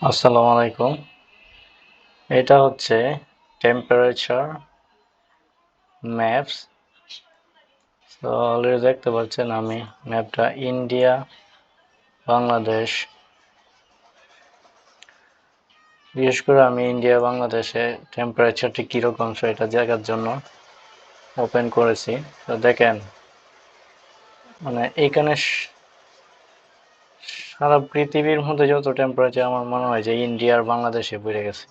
আসসালামু আলাইকুম। এটা হচ্ছে টেম্পারেচার ম্যাপস। তো অলরেডি দেখতে পাচ্ছেন আমি ম্যাপটা ইন্ডিয়া বাংলাদেশ, বিশেষ করে আমি ইন্ডিয়া বাংলাদেশে টেম্পারেচারটি কীরকম সেটা দেখার জন্য ওপেন করেছি। তো দেখেন, মানে এইখানে সারা পৃথিবীর মধ্যে যত টেম্পারেচার আমার মনে হয় যে ইন্ডিয়া আর বাংলাদেশে বেড়ে গেছে।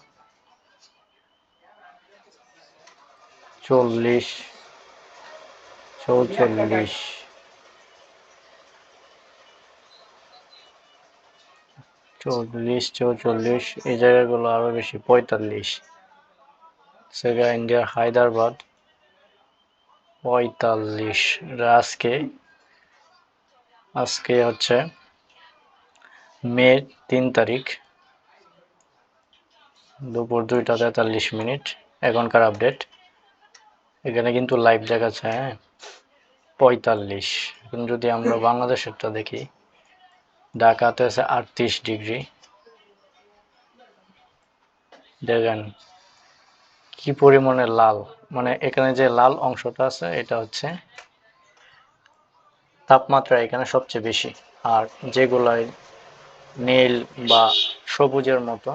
40, 44, 44 এই জায়গাগুলো আরো বেশি, 45 সেগা ইন্ডিয়ার হায়দ্রাবাদ 45। আজকে আজকে হচ্ছে মে 3 তারিখ, দুপুর 2টা 43 মিনিট এখনকার আপডেট। এখানে কিন্তু লাইভ দেখাচ্ছে, হ্যাঁ, 45। এখন যদি আমরা বাংলাদেশেরটা দেখি, ঢাকাতে আছে 38 ডিগ্রি। দেখেন কি পরিমাণে লাল, মানে এখানে যে লাল অংশটা আছে এটা হচ্ছে তাপমাত্রা এখানে সবচেয়ে বেশি। আর যেগুলাই নীল বা সবুজের মতো,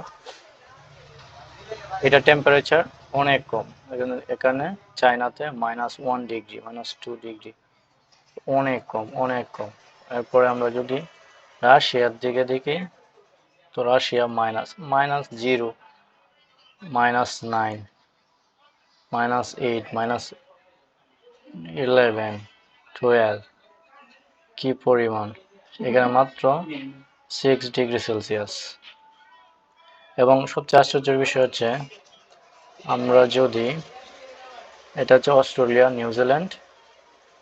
এটা টেম্পারেচার অনেক কম। এখানে চায়নাতে -1 ডিগ্রি, -2 ডিগ্রি, অনেক কম, অনেক কম। এরপরে আমরা যদি রাশিয়ার দিকে দেখি, তো রাশিয়া -0, -9, -8, -11, 12, কি পরিমাণ! এখানে মাত্র 6 ডিগ্রি সেলসিয়াস। এবং সবচেয়ে আশ্চর্যের বিষয় হচ্ছে, আমরা যদি, এটা হচ্ছে অস্ট্রেলিয়া, নিউজিল্যান্ড,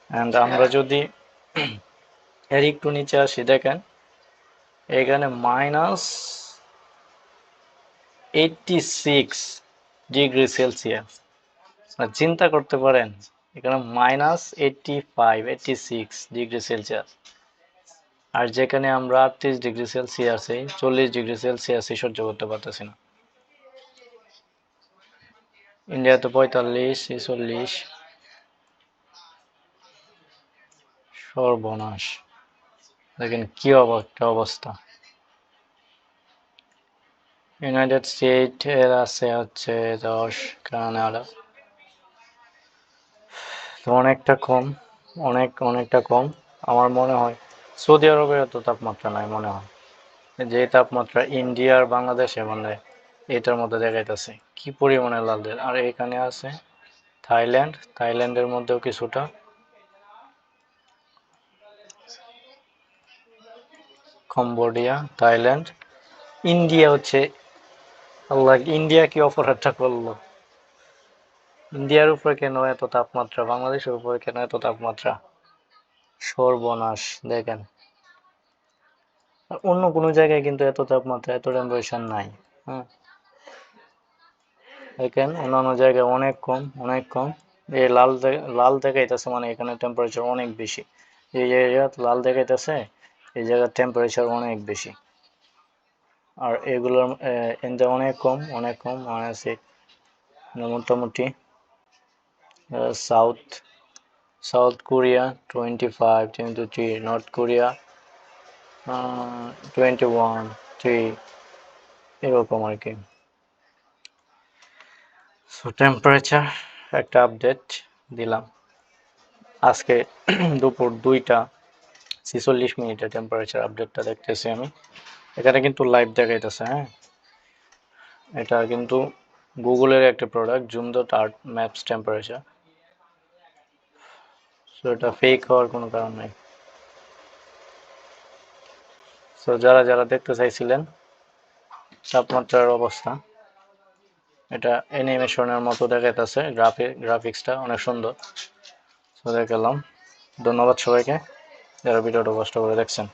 অ্যান্ড আমরা যদি এর একটু নিচে আসি, দেখেন এখানে -86 ডিগ্রি সেলসিয়াস। চিন্তা করতে পারেন, এখানে -86 ডিগ্রি সেলসিয়াস। আর যেখানে আমরা 38 ডিগ্রি সেলসিয়াসে, 40 ডিগ্রি সেলসিয়াসে সহ্য করতে পারতেছি না। ইন্ডিয়াতে 45, 46, সর্বনাশ! দেখেন কি অবস্থা। ইউনাইটেড স্টেট এর আছে হচ্ছে 10, কানাডা তো অনেকটা কম, অনেকটা কম। আমার মনে হয় সৌদি আরবের এত তাপমাত্রা নাই মনে হয়, যে তাপমাত্রা ইন্ডিয়া আর বাংলাদেশে, মানে এটার মধ্যে দেখাইতেছে কি পরিমাণে লাল দেশ। আর এখানে আছে থাইল্যান্ডের মধ্যেও কিছুটা। কম্বোডিয়া, থাইল্যান্ড, ইন্ডিয়া হচ্ছে, আল্লাহ, ইন্ডিয়া কি অপরাধটা করলো! ইন্ডিয়ার উপরে কেন এত তাপমাত্রা, বাংলাদেশের উপরে কেন এত তাপমাত্রা! সর্বনাশ! দেখেন অন্য কোনো জায়গায় কিন্তু এত তাপমাত্রা, এত টেম্পারেচার নাই। হ্যাঁ, দেখেন অন্যান্য জায়গায় অনেক কম, অনেক কম। এই লাল দেখাইতেছে, মানে এখানে টেম্পারেচার অনেক বেশি। এই জায়গা লাল দেখাইতেছে, এই জায়গার টেম্পারেচার অনেক বেশি। আর এগুলোর ইন্ডিয়া অনেক কম, অনেক কম। -8, মোটামুটি south south Korea 25, 23, north Korea 21, 3, এরকম আর কি। সো টেম্পারেচার একটা আপডেট দিলাম আজকে দুপুর 2টা 46 মিনিটে টেম্পারেচার আপডেটটা দেখতেছি আমি। এখানে কিন্তু লাইভ দেখাইতেছে, হ্যাঁ, এটা কিন্তু গুগলের একটা প্রোডাক্ট, জুম.আর্ট ম্যাপস টেম্পারেচার। সো এটা ফেক হওয়ার কোনো কারণ নাই। সো যারা দেখতে চাইছিলেন তাপমাত্রার অবস্থা, এটা অ্যানিমেশনের মতো দেখাইতেছে, গ্রাফিক্সটা অনেক সুন্দর। সো দেখালাম। ধন্যবাদ সবাইকে যারা ভিডিওটা কষ্ট করে দেখছেন।